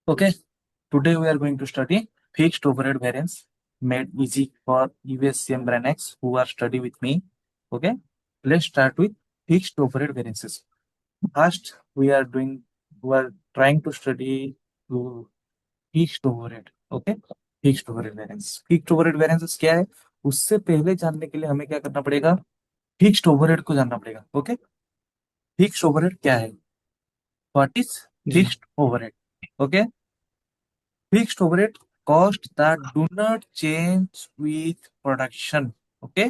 Okay, today we are going to study fixed overhead variance made easy for USCM Branex who are study with me. Okay, let's start with fixed overhead variances. First, we are trying to study to fixed overhead. Okay, fixed overhead variance. Fixed overhead variances क्या है? उससे पहले जानने के लिए हमें क्या करना पड़ेगा? फिक्स्ड ओवरहेड को जानना पड़ेगा. ओके, फिक्स्ड ओवरहेड क्या है? व्हाट इज जी। Fixed overhead? Okay, fixed overhead cost that do not change with production. Okay,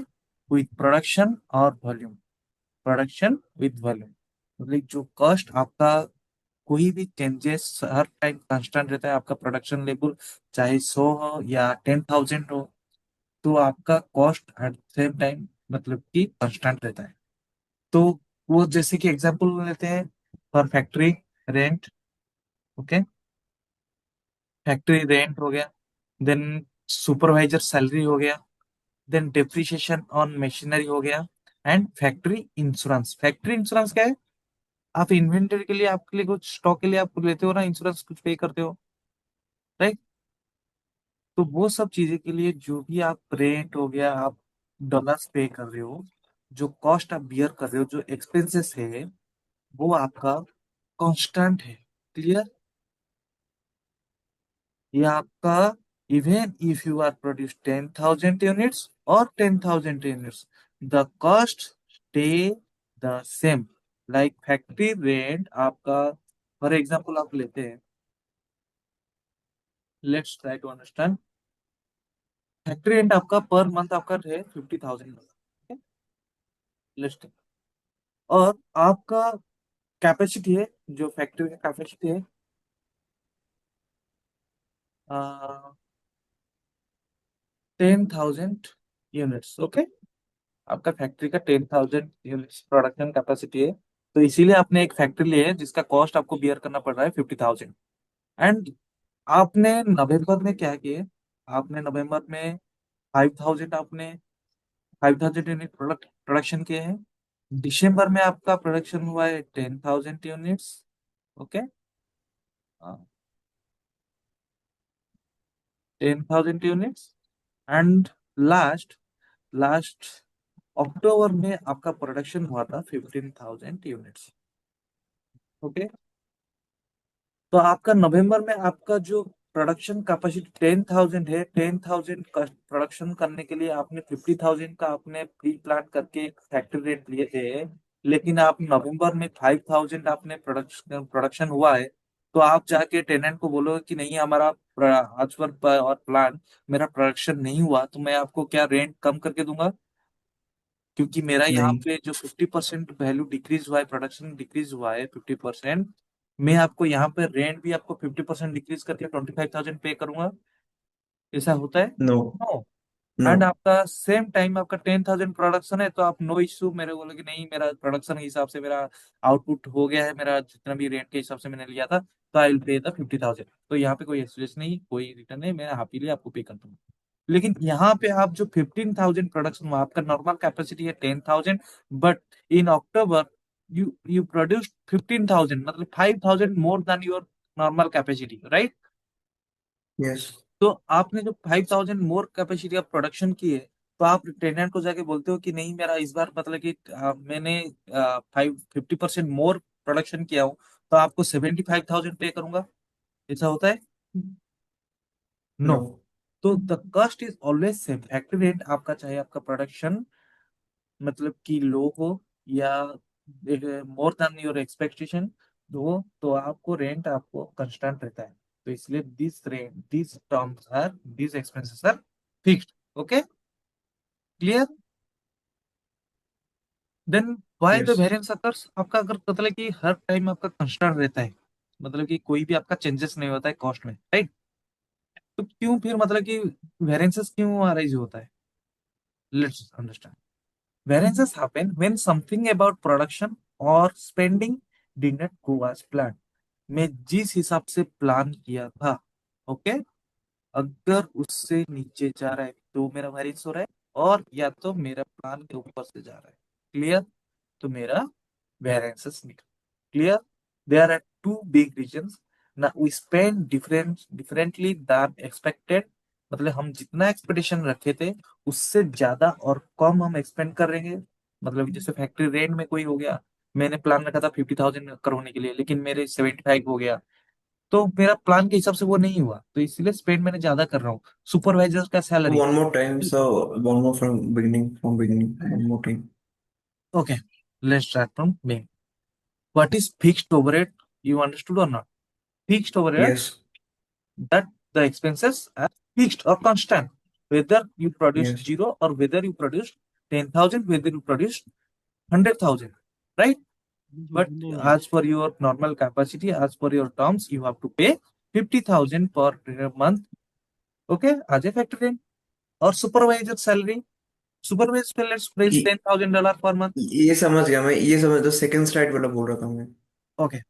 with production or volume. Production with volume. मतलब जो कॉस्ट आपका कोई भी चेंजेस हर टाइम कांस्टेंट रहता है. आपका प्रोडक्शन लेवल चाहे 100 हो या 10,000 हो, तो आपका कॉस्ट एट सेम टाइम मतलब कि कांस्टेंट रहता है. तो वो जैसे कि एग्जांपल लेते हैं for factory rent. Okay, factory rent हो गया, देन सुपरवाइजर सैलरी हो गया, देन डेप्रिसिएशन ऑन मशीनरी हो गया, and factory insurance. Factory insurance क्या है? आप इन्वेंटरी के लिए, आपके लिए कुछ स्टॉक के लिए आप लेते हो ना इंश्योरेंस, कुछ पे करते हो, राइट? तो वो सब चीजें के लिए जो भी आप रेंट हो गया, आप डॉलर्स पे कर रहे हो, जो कॉस्ट आप बियर कर रहे हो, जो एक्सपेंसेस है, वो आपका कांस्टेंट है. क्लियर? ये आपका even if you are produce 10,000 units और 10,000 units, the cost stay the same. Like factory rent आपका, फॉर एग्जांपल आप लेते हैं, let's try to understand. Factory rent आपका पर मंथ आपका है 50,000. लेट्स, और आपका कैपेसिटी है, जो फैक्ट्री का कैपेसिटी है 10,000 यूनिट्स. ओके, आपका फैक्ट्री का 10,000 यूनिट्स प्रोडक्शन कैपेसिटी है. तो इसीलिए आपने एक फैक्ट्री ली है जिसका कॉस्ट आपको बियर करना पड़ रहा है 50,000. एंड आपने नवंबर में क्या किए? आपने नवंबर में 5,000, आपने 5,000 यूनिट प्रोडक्शन किए हैं. दिसंबर में आपका प्रोडक्शन हुआ है 10,000 units. Okay, 10,000 units. And last last October में आपका प्रोडक्शन हुआ था 15,000 यूनिट्स. ओके, तो आपका नवंबर में आपका जो प्रोडक्शन कैपेसिटी 10,000 है, 10,000 का प्रोडक्शन करने के लिए आपने 50,000 का आपने प्री प्लान करके फैक्ट्री रेट लिए थे. लेकिन आप नवंबर में 5,000 आपने प्रोडक्शन प्रोडक्शन हुआ है, तो आप जाके टेनेंट को बोलोगे कि नहीं, हमारा आज पर और प्लान, मेरा प्रोडक्शन नहीं हुआ, तो मैं आपको क्या रेंट कम करके दूंगा? क्योंकि मेरा यहाँ नहीं। पे जो 50% वैल्यू डिक्रीज हुआ है, प्रोडक्शन डिक्रीज हुआ है 50%, मैं आपको यहाँ पे रेंट भी आपको 50% डिक्रीज करके 25,000 पे करूंगा. ऐसा होता है? नो। नो. नो। एंड आपका सेम टाइम आपका 10,000 प्रोडक्शन है, तो आप नो इश्यू मेरे बोलोगे नहीं, मेरा प्रोडक्शन के हिसाब से मेरा आउटपुट हो गया है, मेरा जितना भी रेंट के हिसाब से मैंने लिया था, तो आई विल पे द 50,000. तो यहाँ पे कोई एक्सक्यूज नहीं, कोई रिटर्न नहीं, मैं हैप्पीली आपको पे कर दूंगा. लेकिन यहाँ पे आप जो 15,000 प्रोडक्शन, आपका नॉर्मल कैपेसिटी है 10,000, but in October you you produce 15,000, मतलब 5,000 more than your normal capacity, right? Yes. तो आपने जो 5,000 मोर कैपेसिटी ऑफ प्रोडक्शन की है, तो आप टेनेंट को जाके बोलते हो कि नहीं, मेरा इस बार मतलब कि मैंने 50% मोर प्रोडक्शन किया हूँ, तो आपको 75,000 पे करूंगा. ऐसा होता है? नो. नो। तो the cost is always same. Factory rent आपका, चाहे आपका प्रोडक्शन मतलब कि लो हो या मोर देन योर एक्सपेक्टेशन हो, तो आपको रेंट आपको कांस्टेंट रहता है. तो इसलिए this rent, this terms are, this expenses are fixed. Okay, clear? Then why the yes. Variance occurs? आपका अगर मतलब कि हर टाइम आपका कांस्टेंट रहता है, मतलब कि कोई भी आपका चेंजेस नहीं होता है कॉस्ट में, राइट? तो क्यों फिर मतलब कि वेरिएंसेस क्यों अराइज होता है? Let's understand. Variances happen when something about production or spending did not go as planned. मैं जिस हिसाब से प्लान किया था, ओके, अगर उससे नीचे जा रहा है तो मेरा वेरिएंस हो रहा है, और या तो मेरा प्लान के ऊपर से जा रहा है, क्लियर, तो मेरा वेरिएंसेस निकल. Clear? There are two big reasons. ना we spend differently than expected, मतलब हम जितना एक्सपेक्टेशन रखे थे उससे ज्यादा और कम हम एक्सपेंड कर रहे हैं। मतलब जैसे फैक्ट्री रेंट में कोई हो गया, मैंने प्लान रखा था 50,000 करवाने के लिए, लेकिन मेरे 75 हो गया, तो मेरा प्लान के हिसाब से वो नहीं हुआ, तो इसीलिए स्पेंड मैंने ज्यादा कर रहा हूँ। सुपरवाइजर का salary. One more time, so one more from beginning, one more time. Okay, let's start from beginning. What is fixed overhead? You understood और not? Fixed overhead, Yes, that the expenses are fixed or constant, whether you produce yes, zero or whether you produce 10,000, whether you produce 100,000, right? But as per your normal capacity, as per your terms, you have to pay 50,000 per month, okay, as a factory rent. Or supervisor salary, supervisor salary, let's place ये $10,000 per month. ये समझ गया मैं, ये समझ, तो second slide वाला बोल रहा था मैं। Okay,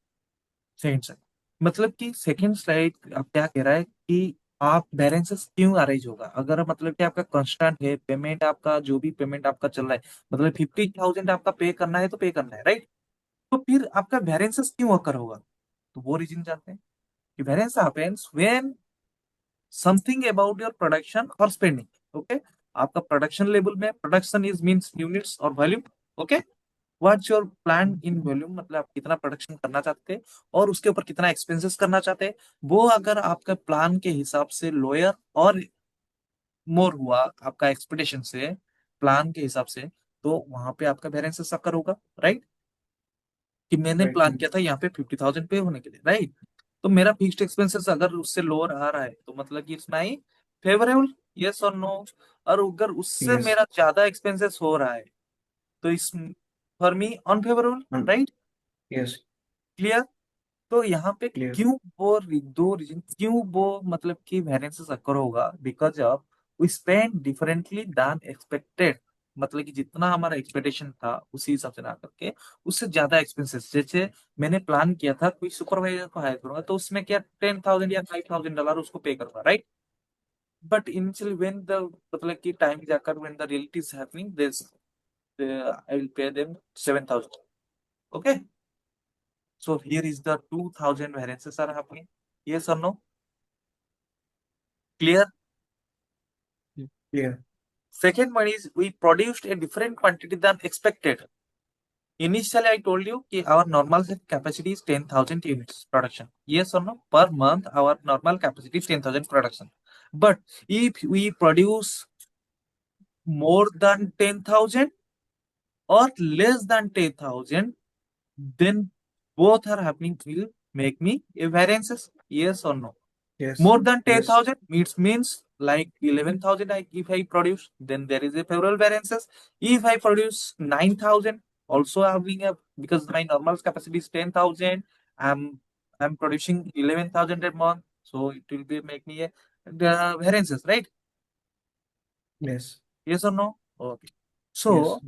सेकंड स्लाइड, मतलब कि सेकंड स्लाइड अब क्या कह रहा है कि आप बैलेंसेस क्यों अरेंज होगा, अगर मतलब कि आपका कांस्टेंट है पेमेंट, आपका जो भी पेमेंट आपका चल रहा है, मतलब 50,000 आपका पे करना है तो पे करना है, राइट? तो फिर आपका वेरिएंसेस क्यों अकर होगा? तो वो रीजन जानते हैं कि variance happens when something about your production और स्पेंडिंग, ओके। आपका प्रोडक्शन लेवल में, प्रोडक्शन इज मींस यूनिट्स और volume, okay. What's your plan in volume, मतलब आप कितना प्रोडक्शन करना चाहते हैं और उसके ऊपर कितना एक्सपेंसेस करना चाहते हैं, वो अगर आपका प्लान के हिसाब से लोअर और मोर हुआ आपका एक्सपेक्टेशन से, प्लान के हिसाब से, तो वहां पे आपका वेरिएंस अकर होगा, राइट? कि मैंने राइट। प्लान किया था यहाँ पे 50,000 पे होने के लिए, राइट? तो मेरा फिक्स्ड एक्सपेंसेस अगर उससे लोअर आ रहा है तो मतलब कि इट्स माई फेवरेबल, यस और नो? और अगर उससे यस। मेरा ज्यादा एक्सपेंसेस हो रहा है तो इस for me unfavourable, right? Yes. Clear? तो यहाँ पे क्लियर। क्यों वो दो रीजन क्यों वो मतलब कि वेरिएंसेस अकर होगा, because of we spend differently than expected, मतलब कि जितना हमारा एक्सपेक्टेशन था उसी हिसाब से ना करके उससे ज्यादा एक्सपेंसेस। जैसे मैंने प्लान किया था कोई सुपरवाइजर को हायर करूंगा तो उसमें क्या 10,000 या $5,000 उसको पे करूंगा, right? But initially when the मतलब कि टाइम जाकर when the reality is happening this, I will pay them 7,000, okay? So here is the 2,000 variances are happening. Yes or no? Clear? Clear. Second one is we produced a different quantity than expected. Initially, I told you कि our normal capacity is 10,000 units production. Yes or no? Per month, our normal capacity is 10,000 production. But if we produce more than 10,000 or less than 10,000, then both are happening will make me a variances. Yes or no? Yes. More than yes. 10,000 means like 11,000 if I produce, then there is a favorable variances. If I produce 9,000, also having a, because my normal capacity is 10,000, I'm I'm producing 11,000 a month, so it will be make me a the variances, right? Yes. Yes or no? Okay. Yes. So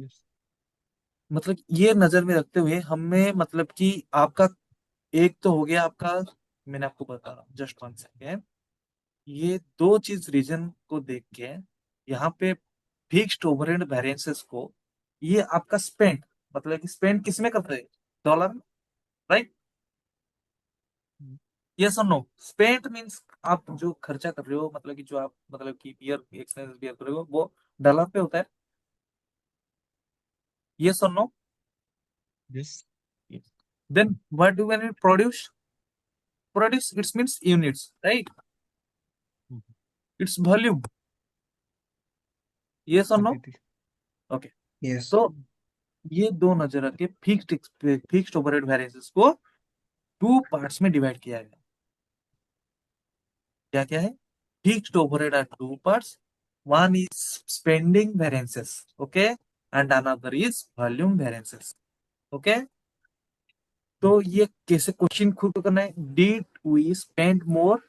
मतलब ये नजर में रखते हुए हमें मतलब कि आपका एक तो हो गया आपका, मैंने आपको बता रहा हूँ जस्ट वन सेकेंड, ये दो चीज रीजन को देख के यहाँ पे फिक्स्ड ओवरहेड वेरिएंसेस को, ये आपका स्पेंड, मतलब कि स्पेंड किस में करते हैं? डॉलर में, राइट? यस और नो? स्पेंड मींस आप जो खर्चा कर रहे हो, मतलब कि जो आप मतलब कि बियर एक्सपेंस बियर कर रहे हो वो डॉलर पे होता है। यस और no? Yes. Then what do when we produce? Produce it's means units, right? Mhm. It's volume. Yes और नो? Completely. ओके। यस। तो ये दो नजर रख के फिक्स्ड ओवरहेड वेरिएंसेस को टू पार्ट्स में डिवाइड किया गया। क्या क्या है? Fixed overhead are two parts, one is spending variances, okay, and another is volume variances, okay. तो ये कैसे क्वेश्चन खुद को करना है, डिड वी स्पेंड मोर?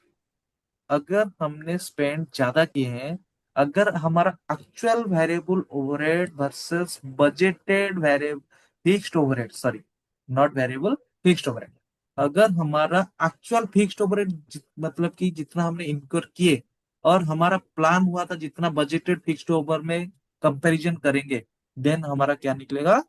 अगर हमने स्पेंड ज्यादा किए हैं, अगर हमारा actual variable overhead versus budgeted variable fixed overhead, sorry, not variable, fixed overhead, अगर हमारा एक्चुअल फिक्स्ड ओवरहेड मतलब कि जितना हमने इनकर किए और हमारा प्लान हुआ था जितना बजटेड फिक्स्ड ओवर में कंपैरिजन करेंगे, देन हमारा क्या निकलेगा?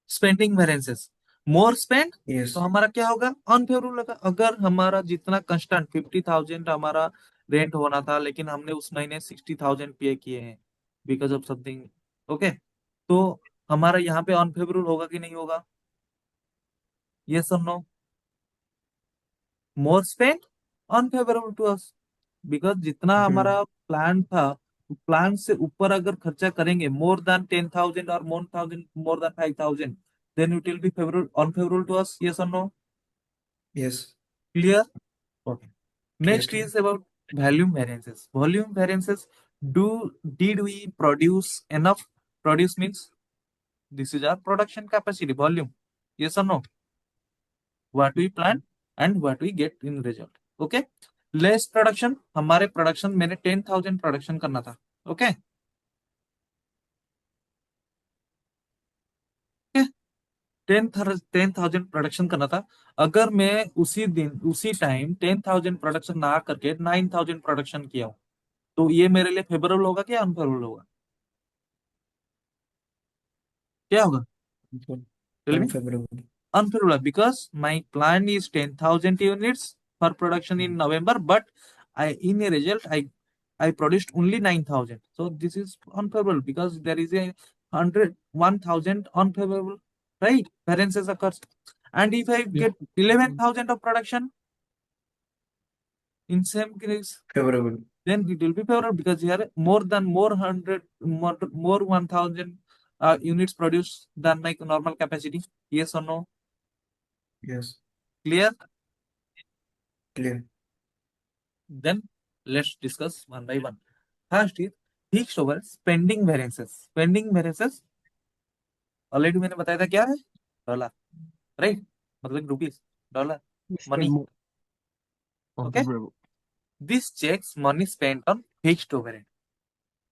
Spending variances. More spend Yes. तो हमारा क्या होगा, अनफेवरेबल होगा। अगर हमारा जितना कंस्टेंट 50,000 हमारा रेंट होना था, लेकिन हमने उस महीने 60,000 पे किए हैं बिकॉज ऑफ समथिंग, ओके, तो हमारा यहाँ पे अनफेवरेबल होगा कि नहीं होगा? यस और no? More spend unfavourable to us, because जितना हमारा प्लान था, प्लान से ऊपर अगर खर्चा करेंगे, मोर देन 10,000 और more than 5,000, then it will be favourable unfavourable to us. Yes और no? Yes. Clear? Okay. Clear. Next Clear. is about volume variances. Volume variances. Did we produce enough? Produce means this is our production capacity, volume. Yes or no? What we plan and what we get in result. Okay. Less production. हमारे production मैंने 10,000 production करना था. Okay. 10,000 production करना था। अगर मैं उसी दिन उसी टाइम 10,000 प्रोडक्शन ना करके 9,000 प्रोडक्शन किया हूं, तो ये मेरे लिए फेवरेबल होगा क्या अनफेवरेबल होगा? क्या होगा? Tell me. Unfavorable. Unfavorable because my plan is 10,000 units for production in November, but in a result I produced only 9,000. So this is unfavorable because there is a 1,000 unfavorable, right? Variances occurs. And if I Yeah. get 11,000 of production in same case, Favorable. then it will be favorable because here more 1,000 units produced than my normal capacity. Yes or no? Yes. Clear? Clear. Then let's discuss one by one. First is fixed over spending variances. Spending variances already मैंने बताया था क्या है? Dollar, right? मतलब rupees, dollar, Spend money. more. Okay, Unfavorable. this checks money spent on fixed overhead.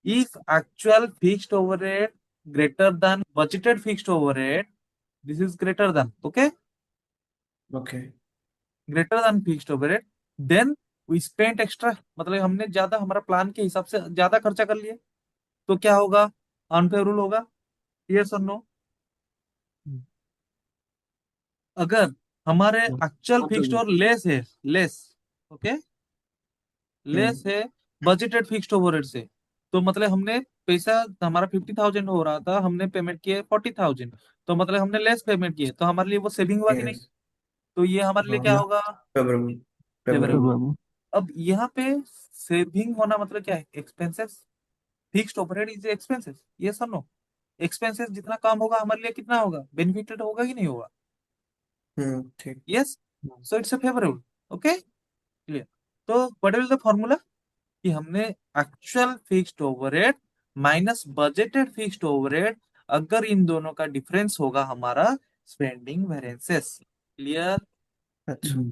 If actual fixed overhead greater than budgeted fixed overhead, this is greater than, okay, Okay. greater than fixed overhead, then we spent extra, मतलब हमने ज्यादा हमारा plan के हिसाब से ज्यादा खर्चा कर लिए, तो क्या होगा? अनफेवरेबल होगा। यस और नो? Mm. अगर हमारे Yeah. Actual fixed Unfavorable. और लेस है, लेस, ओके, लेस Hmm. है बजटेड फिक्स्ड ओवरहेड से, तो मतलब हमने पैसा, हमारा 50,000 हो रहा था, हमने पेमेंट किए 40,000, तो मतलब हमने लेस पेमेंट किए, तो हमारे लिए वो सेविंग हुआ कि नहीं? Yes. तो ये हमारे लिए क्या Yeah. होगा? Favorable. फेवरेबल। Favorable. Unfavorable. अब यहाँ पे सेविंग होना मतलब क्या है? Expenses. Fixed overhead is expenses. ये सब नो, एक्सपेंसेस जितना कम होगा हमारे लिए कितना होगा? बेनिफिटेड होगा कि नहीं होगा? ठीक. Yes, so it's a favourable. Okay, clear. तो व्हाट इज द फॉर्मूला? कि हमने actual fixed overhead minus budgeted fixed overhead, अगर इन दोनों का डिफरेंस होगा हमारा स्पेंडिंग वेरिएंसेस। क्लियर? अच्छा. Mm.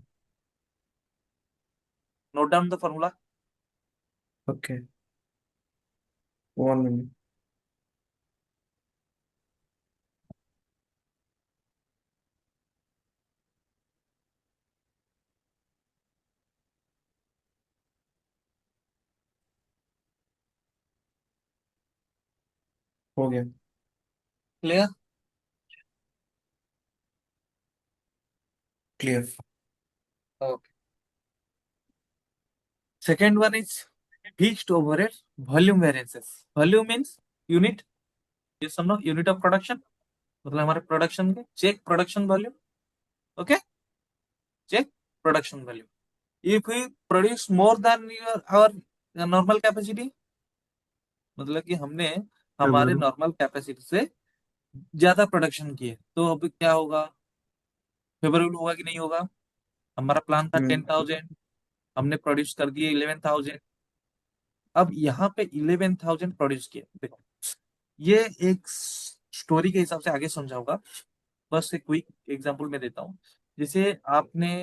Note down the formula. Okay. 1 minute. हो गया. Clear? Clear. Okay. Second one is fixed overhead volume variances. Volume means unit, ये समझो, यूनिट ऑफ प्रोडक्शन, मतलब हमारे प्रोडक्शन के check production volume. Okay, check production volume. If we produce more than our normal capacity, मतलब कि हमने हमारे Favorable. Normal capacity से ज्यादा प्रोडक्शन किए, तो अब क्या होगा? फेवरेबल होगा कि नहीं होगा? हमारा प्लान था Hmm. 10,000, हमने प्रोड्यूस कर दिए 11,000। अब यहाँ पे 11,000 प्रोड्यूस किए, देखो, ये एक स्टोरी के हिसाब से आगे समझाऊंगा, बस एक क्विक एग्जांपल में देता हूँ। जैसे आपने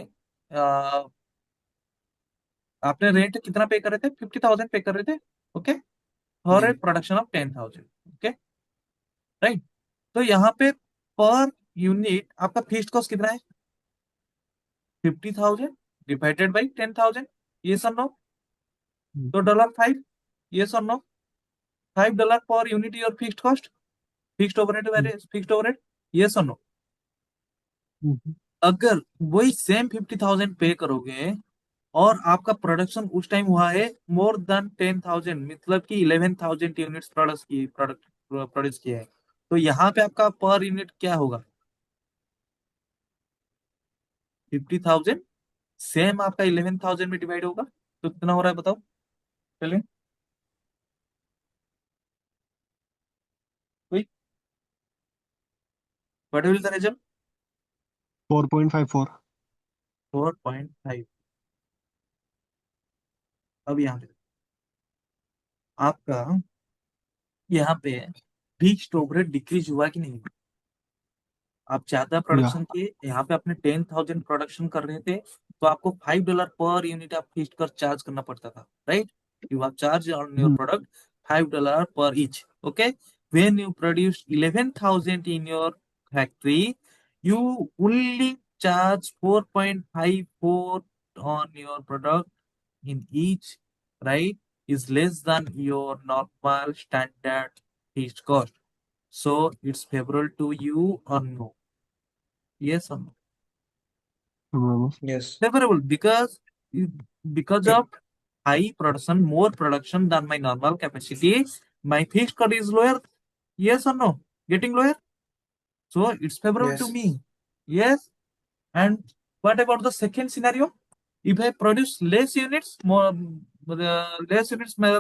रेंट कितना पे कर रहे थे? 50,000 पे कर रहे थे, ओके, फॉर ए जी. Production of 10,000, okay, right? तो यहाँ पे पर यूनिट आपका फिक्स्ड कॉस्ट कितना है? 50,000 डिवाइडेड बाई 10,000। ये सर नो? Mm. तो $5। ये sir no? $5 per unit your fixed cost, fixed overhead, Mm. Fixed overhead. ये सर नो? हम्म, अगर वही सेम 50,000 पे करोगे और आपका प्रोडक्शन उस टाइम हुआ है मोर देन 10,000, मतलब कि 11,000 यूनिट्स प्रोडक्ट प्रोड्यूस किया है, तो यहाँ पे आपका पर यूनिट क्या होगा? 50,000 सेम आपका 11,000 में डिवाइड होगा, तो कितना हो रहा है बताओ पहले कोई? What will the result? 4.54। 4.5। अब यहाँ पे आपका यहाँ पे फिक्स्ड ओवरहेड डिक्रीज हुआ कि नहीं? आप ज्यादा या प्रोडक्शन किए, यहाँ पे आपने 10,000 प्रोडक्शन कर रहे थे, तो आपको $5 पर यूनिट आप फिक्स कर चार्ज करना पड़ता था, right? You have charge on your product $5 पर each, okay? When you produce 11,000 in your factory, you only charge 4.54 on your product in each, right? Is less than your normal standard fixed cost. So it's favorable to you or no? Yes or no? Yes. Favorable because of high production, more production than my normal capacity, my fixed cost is lower. Yes or no? Getting lower. So it's favorable to Yes. me. Yes. And what about the second scenario? If I produce less units more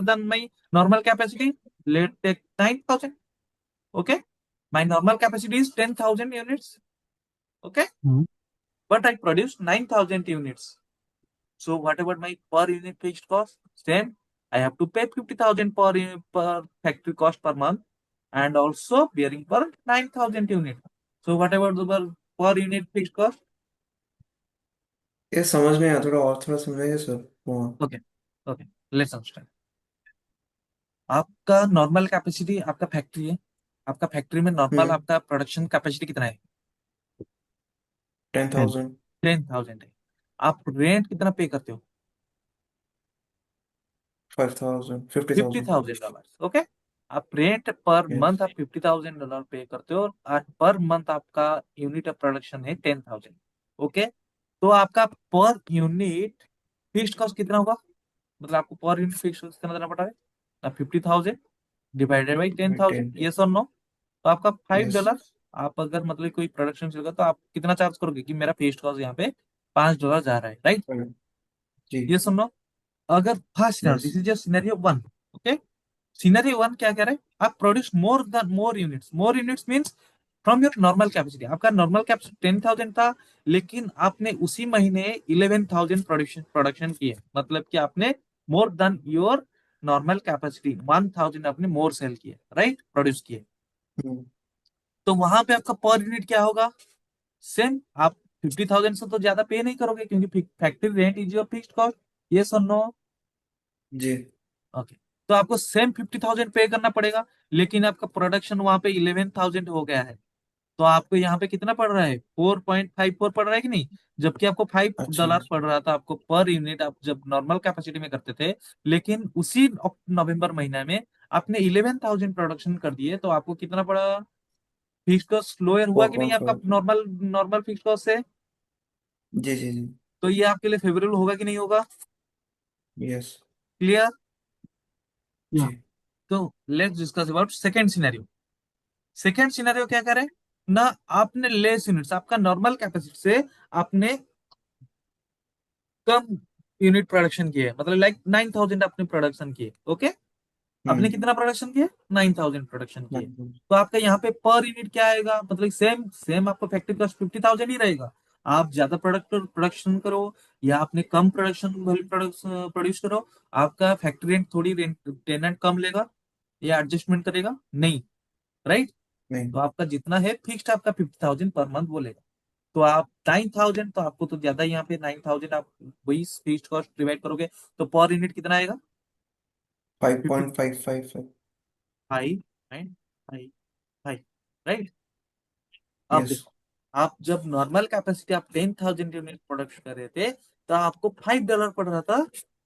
than my normal capacity, let's take 9,000. Okay. My normal capacity is 10,000 units. Okay. But I produce 9,000 units. So what about my per unit fixed cost? Same. I have to pay 50,000 per factory cost per month, and also bearing per 9,000 unit. So what about the per unit fixed cost? ये समझ में आया, थोड़ा और थोड़ा समझाइए sir. हाँ। Okay. Okay. Let's understand. आपका नॉर्मल कैपेसिटी, आपका फैक्ट्री है, आपका फैक्ट्री में नॉर्मल हम्म। आपका प्रोडक्शन कैपेसिटी कितना है? 10,000। 10,000 है। आप रेंट कितना पे करते हो? 5,000, फिफ्टी 50,000। Thousand dollar okay. आप रेंट पर मंथ आप यस। $50,000 पे करते हो, और पर मंथ आपका यूनिट ऑफ प्रोडक्शन है 10,000। ओके। तो आपका पर यूनिट फिक्स्ड कॉस्ट कितना होगा? मतलब आपको पर यूनिट फिक्स्ड कॉस्ट कितना देना पड़ रहा है? 50,000 divided by ten by thousand 10। Yes और नो? तो आपका फाइव यस। डॉलर आप अगर मतलब कोई प्रोडक्शन चलेगा तो आप कितना चार्ज करोगे कि मेरा फिक्स्ड कॉस्ट यहाँ पे $5 जा रहा है, राइट? जी। यस और नो? अगर first scenario, yes. This is just scenario one, okay? Scenario one क्या कह रहा है? आप produce more units means from your normal capacity. आपका नॉर्मल कैपेसिटी 10,000 था, लेकिन आपने उसी महीने 11,000 प्रोडक्शन किए, मतलब कि आपने more than your normal capacity 1,000 आपने मोर सेल किए, राइट? प्रोड्यूस किए। हम्म। तो वहां पे आपका पर यूनिट क्या होगा? सेम। आप 50,000 से तो ज्यादा पे नहीं करोगे, क्योंकि factory rent is your fixed cost. Yes और नो? जी। ओके। तो आपको सेम 50,000 पे करना पड़ेगा, लेकिन आपका प्रोडक्शन वहां पे 11,000 हो गया है, तो आपको यहाँ पे कितना पड़ रहा है? 4.54 पड़ रहा है कि नहीं? जबकि आपको फाइव अच्छा। डॉलर पड़ रहा था आपको पर यूनिट, आप जब नॉर्मल कैपेसिटी में करते थे। लेकिन उसी नवंबर महीने में आपने 11,000 प्रोडक्शन कर दिए, तो आपको कितना पड़ा? फिक्स कॉस्ट लोअर हुआ फोर कि नहीं पॉइंट आपका five normal normal fix cost से? जी जी जी। तो ये आपके लिए फेवरेबल होगा कि नहीं होगा? यस। क्लियर? या जी। तो let's discuss about second scenario. Second scenario क्या करे ना? आपने लेस यूनिट्स, आपका नॉर्मल कैपेसिटी से आपने कम यूनिट प्रोडक्शन किए, मतलब लाइक 9,000 आपने प्रोडक्शन किए, ओके? आपने हम्म। कितना प्रोडक्शन किया? 9,000 प्रोडक्शन किए। हम्म। तो आपका यहाँ पे पर यूनिट क्या आएगा? मतलब सेम सेम आपका फैक्ट्री कॉस्ट 50,000 ही रहेगा। आप ज्यादा प्रोडक्ट प्रोडक्शन करो या आपने कम प्रोडक्शन प्रोड्यूस करो, आपका फैक्ट्री रेंट थोड़ी रेंट टेनेंट कम लेगा या एडजस्टमेंट करेगा नहीं, राइट? नहीं। तो आपका जितना है फिक्स्ड आपका 50,000 पर मंथ बोलेगा। तो आप 9,000, तो आपको तो ज्यादा ही यहाँ पे 9,000 आप वही फिक्स्ड कॉस्ट डिवाइड करोगे, तो पर यूनिट कितना आएगा? Five fifty point five five five and five five, right? अब यस। देखो, आप जब नॉर्मल कैपेसिटी आप 10,000 यूनिट प्रोडक्शन कर रहे थे, तो आपको $5 पड़ रहा था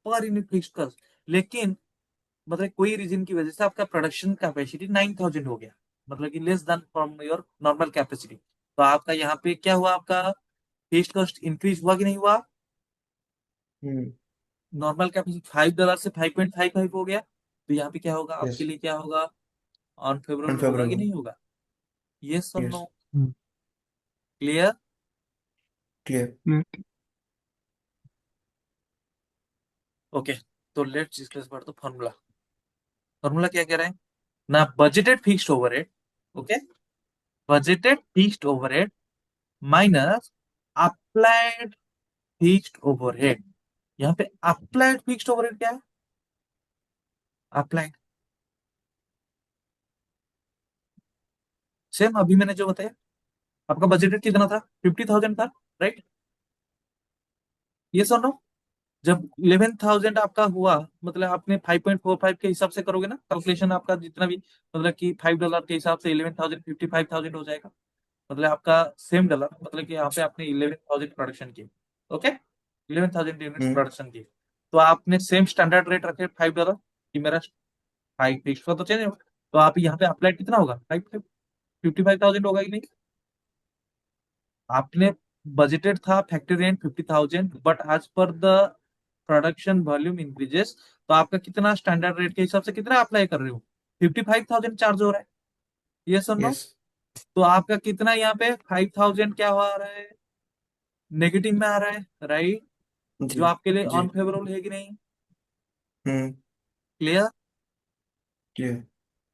पर यूनिट फिक्स्ड कॉस्ट। लेकिन मतलब कोई रीजन की वजह से आपका प्रोडक्शन कैपेसिटी 9,000 हो गया, मतलब कि less than from your normal capacity. तो आपका यहाँ पे क्या हुआ, आपका फिक्स्ड कॉस्ट इंक्रीज हुआ कि नहीं हुआ? हम्म। नॉर्मल कैपेसिटी $5 से 5.55 हो गया, तो यहाँ पे क्या होगा यस। आपके लिए, क्या होगा, अनफेवरेबल होगा कि अनफेवरेबल। नहीं होगा? यस और yes. No? Hmm. Clear? Clear. Yeah. Okay, तो let's discuss about the formula. Formula क्या कह रहे हैं ना, budgeted fixed overhead, okay, budgeted fixed overhead minus applied fixed overhead. यहाँ पे अप्लाइड फिक्स्ड ओवरहेड क्या है? अप्लाइड सेम अभी मैंने जो बताया, आपका बजटेड कितना था, 50,000 था, राइट? ये सुनो, जब 11,000 आपका हुआ, मतलब आपने 5.45 के हिसाब से करोगे ना कैलकुलेशन, आपका जितना भी, मतलब कि $5 के हिसाब से 11,000 55,000 हो जाएगा। मतलब आपका सेम डॉलर, मतलब कि यहाँ पे आपने 11,000 प्रोडक्शन की, ओके, 11,000 यूनिट्स हम्म। प्रोडक्शन की, तो आपने सेम स्टैंडर्ड रेट रखे $5 कि मेरा 5 फिक्स का तो चेंज होगा, तो आप यहाँ पे अप्लाई कितना होगा, 55,000 होगा कि नहीं? आपने बजटेड था factory rent 50,000, but as per the production volume increases, तो आपका कितना स्टैंडर्ड रेट के हिसाब से कितना अप्लाई कर रहे हो, 55,000 चार्ज हो रहा है, ये सुन लो। यस। तो आपका कितना यहाँ पे 5,000 क्या हो रहा है, नेगेटिव में आ रहा है, राइट? जो जी। आपके लिए जी। अनफेवरेबल है कि नहीं? हम्म। क्लियर? क्लियर।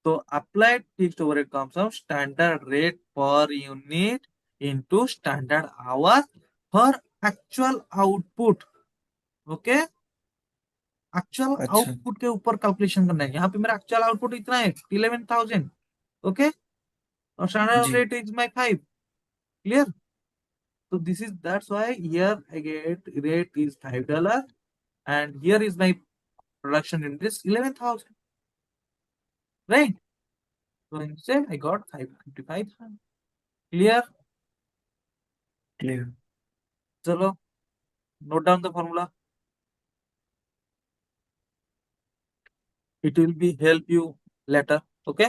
तो applied fixed overhead comes of standard rate per unit into standard hour for actual output, okay, actual अच्छा। आउटपुट के ऊपर कैलकुलेशन करना है। यहाँ पे मेरा एक्चुअल आउटपुट इतना है 11,000, ओके, और स्टैंडर्ड जी। Rate is my 5। क्लियर? तो this is that's why here I get rate is $5 and here is my production in this 11,000, right? So instead I got 555. Clear? Clear. चलो, note down the formula. It will be help you later, okay?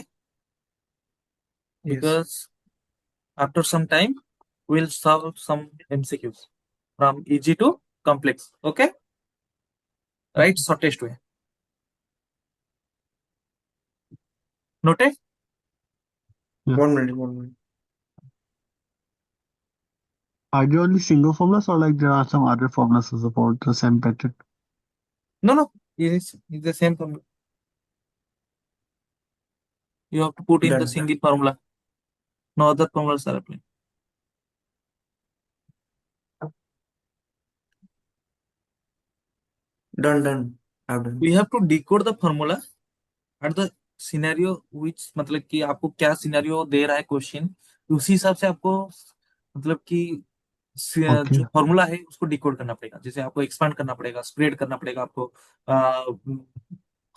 Yes. Because after some time we'll solve some MCQs from easy to complex, okay? Right? Shortest way. Noted? Yeah. 1 minute, 1 minute. Are there only single formulas or like there are some other formulas to support the same pattern? No, no. It's the same formula. You have to put in the Done. single formula. No other formulas are applying. Done. Done. I've done. We have to decode the formula at the scenario which, मतलब कि आपको क्या scenario दे रहा है question, उसी हिसाब से आपको, मतलब कि जो Okay. फॉर्मूला है उसको डिकोड करना पड़ेगा, जैसे आपको एक्सपांड करना पड़ेगा, स्प्रेड करना पड़ेगा आपको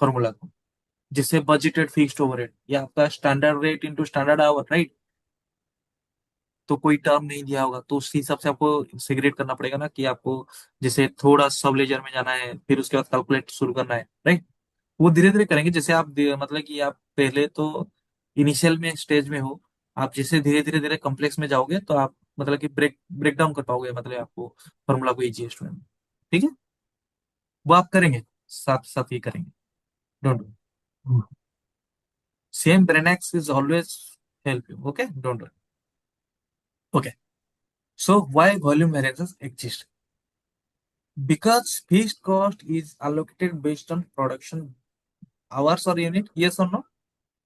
फॉर्मूला को। जैसे बजटेड फिक्स्ड ओवरहेड, ये आपका standard rate into standard our, right? तो कोई टर्म नहीं दिया होगा, तो उस हिसाब से आपको सेग्रेट करना पड़ेगा ना, कि आपको जैसे थोड़ा सब लेजर में जाना है, फिर उसके बाद कैलकुलेट शुरू करना है, राइट? वो धीरे धीरे करेंगे, जैसे आप मतलब कि आप पहले तो इनिशियल में स्टेज में हो, आप जैसे धीरे धीरे धीरे कॉम्प्लेक्स में जाओगे, तो आप मतलब कि ब्रेक डाउन कर पाओगे, मतलब आपको फॉर्मूला को इजीएस्ट में, ठीक है? वो आप करेंगे, साथ साथ ये करेंगे, don't Mm. Same ब्रेनेक्स is always help you, okay, don't okay. So why volume variances exist? Because fixed cost is allocated based on production hours or unit. Yes or no?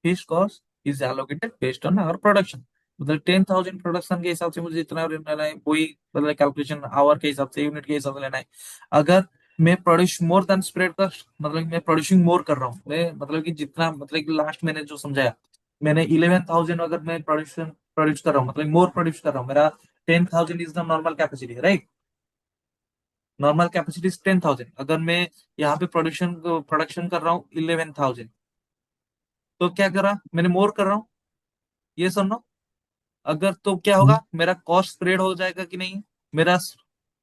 Fixed cost is allocated based on our production. मतलब 10,000 production के हिसाब से मुझे जितना लेना है, वही मतलब कैलकुलेशन आवर के हिसाब से, यूनिट के हिसाब से लेना है। अगर मैं produce more then spread cost, मतलब मैं प्रोड्यूसिंग मोर कर रहा हूँ, मैं मतलब कि जितना, मतलब कि लास्ट मैंने जो समझाया, मैंने 11,000 अगर मैं प्रोड्यूस कर रहा हूँ, मतलब मोर प्रोड्यूस कर रहा हूँ, मेरा 10,000 is the normal capacity, right? Normal capacity 10,000, अगर मैं यहाँ पे प्रोडक्शन कर रहा हूँ 11,000, तो क्या कर रहा, मैंने मोर कर रहा हूँ, ये सुनो। अगर तो क्या Mm. होगा, मेरा कॉस्ट स्प्रेड हो जाएगा कि नहीं? मेरा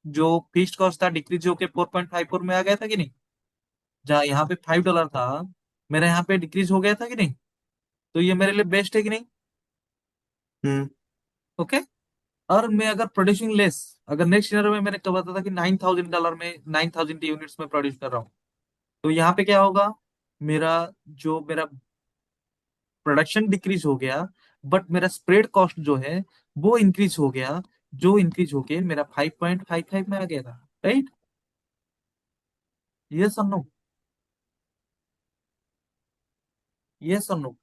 जो फिक्स्ड कॉस्ट था डिक्रीज होके 4.54 में आ गया था कि नहीं? जहाँ यहाँ पे $5 था, मेरा यहाँ पे डिक्रीज हो गया था कि नहीं? तो ये मेरे लिए बेस्ट है कि नहीं? हम्म। ओके। और मैं अगर प्रोड्यूसिंग लेस, अगर नेक्स्ट ईयर में मैंने कब बताया था कि $9,000 में 9,000 यूनिट्स में प्रोड्यूस कर रहा हूँ, तो यहाँ पे क्या होगा, मेरा जो मेरा प्रोडक्शन डिक्रीज हो गया, बट मेरा स्प्रेड कॉस्ट जो है वो इंक्रीज हो गया, जो इंक्रीज होके मेरा 5.55 में आ गया था, राइट? यस और नो? यस और नो?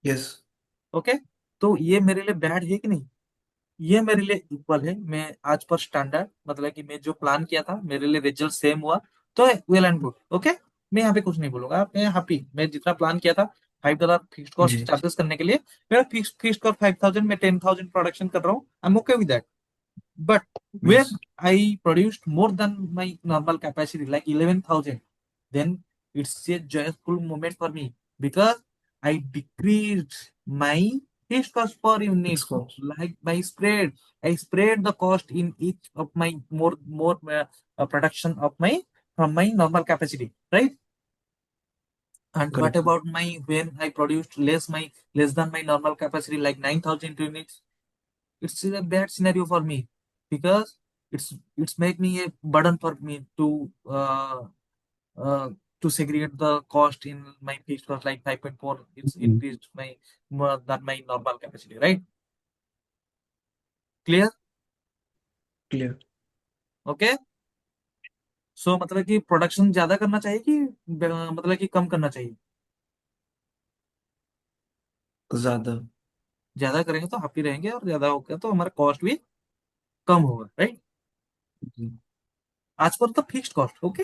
यस। ओके, तो ये मेरे लिए बैड है कि नहीं? ये मेरे लिए इक्वल है। मैं आज पर स्टैंडर्ड, मतलब कि मैं जो प्लान किया था मेरे लिए रिजल्ट सेम हुआ, तो वेल एंड गुड। ओके, मैं यहाँ पे कुछ नहीं बोलूंगा, मैं हैप्पी। मैं जितना प्लान किया था $5 फिक्स कॉस्ट जी। चार्जेस करने के लिए, मेरा फिक्स कॉस्ट 5,000, मैं 10,000 प्रोडक्शन कर रहा हूँ, I am okay with that. But when yes. I produced more than my normal capacity, like 11,000, then it's a joyful moment for me because I decreased my fixed cost per unit, fix cost. like by spread. I spread the cost in each of my more production of my from my normal capacity, right? And what correct. about my when I produced less than my normal capacity, like 9,000 units? It's a bad scenario for me because it's make me a burden for me uh, to segregate the cost in my fixed cost, like 5.4. It's Mm. increased my more than my normal capacity, right? Clear? Clear. Okay. So मतलब कि production ज्यादा करना चाहिए कि मतलब कि कम करना चाहिए? ज्यादा। ज्यादा करेंगे तो हैप्पी रहेंगे, और ज्यादा होगा तो हमारा कॉस्ट भी कम होगा, राइट? जी। आज पर तो फिक्स्ड कॉस्ट। ओके।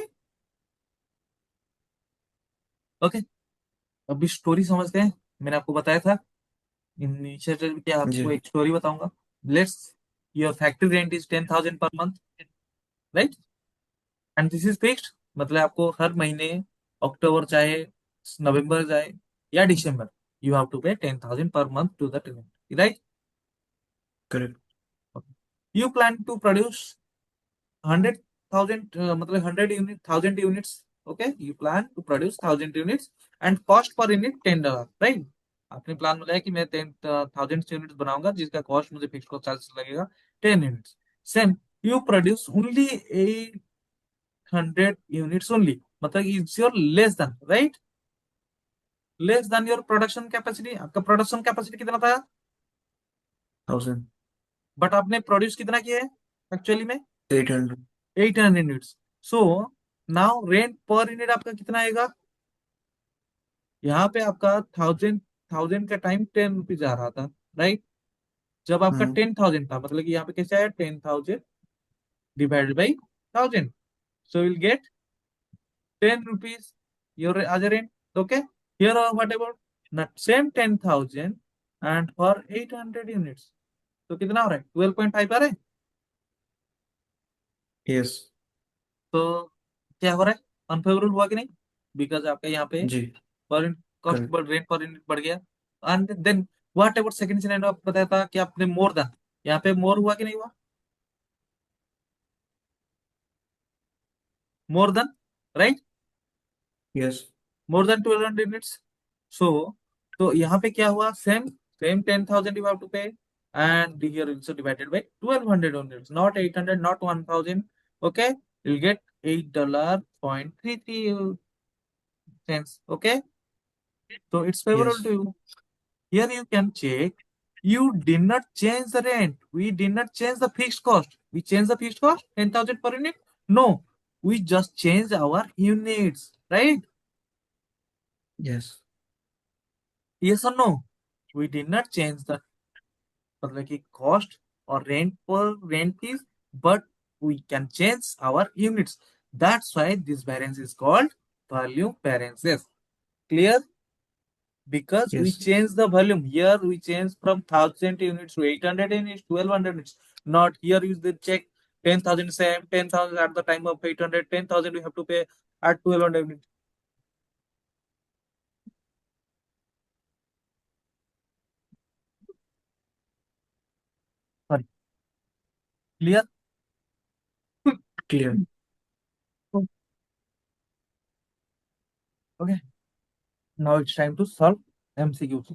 ओके, अभी स्टोरी समझते हैं। मैंने आपको बताया था इनिशिएटिव क्या, आपको जी। एक स्टोरी बताऊंगा। Let's, your factory rent is 10,000 per month, right? And this is fixed, मतलब आपको हर महीने, अक्टूबर चाहे नवंबर जाए या दिसंबर, you have to pay 10,000 per month to the tenant, right? Correct. You plan to produce 100,000, मतलब 100 units. Okay, you plan to produce 1,000 units and cost per unit $10, right? आपने plan बनाया कि मैं 10,000 यूनिट्स बनाऊंगा, जिसका कॉस्ट मुझे फिक्स कॉस्ट चार्ज लगेगा 10 units. Same, you produce only 800 units only, मतलब it's your less than, right? Less than your production capacity. आपका प्रोडक्शन कैपेसिटी कितना था? 1000। बट आपने प्रोड्यूस कितना किया है एक्चुअली में? 800। 800 units. So now rent per unit आपका कितना आएगा? यहाँ पे आपका थाउजेंड थाउजेंड का टाइम ₹10 आ रहा था, राइट? जब आपका हम्म। 10,000 था, मतलब कि यहाँ पे कैसे आया, 10,000 divided by 1,000, so will get ₹10 your as a rent. Okay, here or whatever, not same 10,000 and for 800 units, तो कितना हो रहा है, 12.5 आ रहा है। यस। तो क्या हो रहा है, अनफेवरेबल हुआ कि नहीं? बिकॉज आपका यहाँ पे जी। Per cost correct. बढ़, रेंट पर यूनिट बढ़ गया। And then whatever second scenario आपको बताया था कि आपने मोर देन, यहाँ पे मोर हुआ कि नहीं हुआ? More than, right? Yes. More than 1,200 units. So तो यहाँ पे क्या हुआ, same same 10,000 you have to pay, and here also divided by 1,200 units, not 800, not 1,000. Okay, you'll get $8.33. Okay, so it's yes. favorable to you. Here you can check. You did not change the rent. We did not change the fixed cost. We changed the fixed cost 10,000 per unit. No, we just changed our units, right? Yes. Yes or no? We did not change the, मतलब कि cost or rent per rent is, but we can change our units. That's why this variance is called volume variances. Clear? Because we yes. change the volume. Here we change from 1,000 units to 800 units, 1,200 units. Not here you the check 10,000, same 10,000 at the time of 800, 10,000 we have to pay at 1,200 units. Sorry. Clear? Clear. Okay. Now it's time to solve MCQs.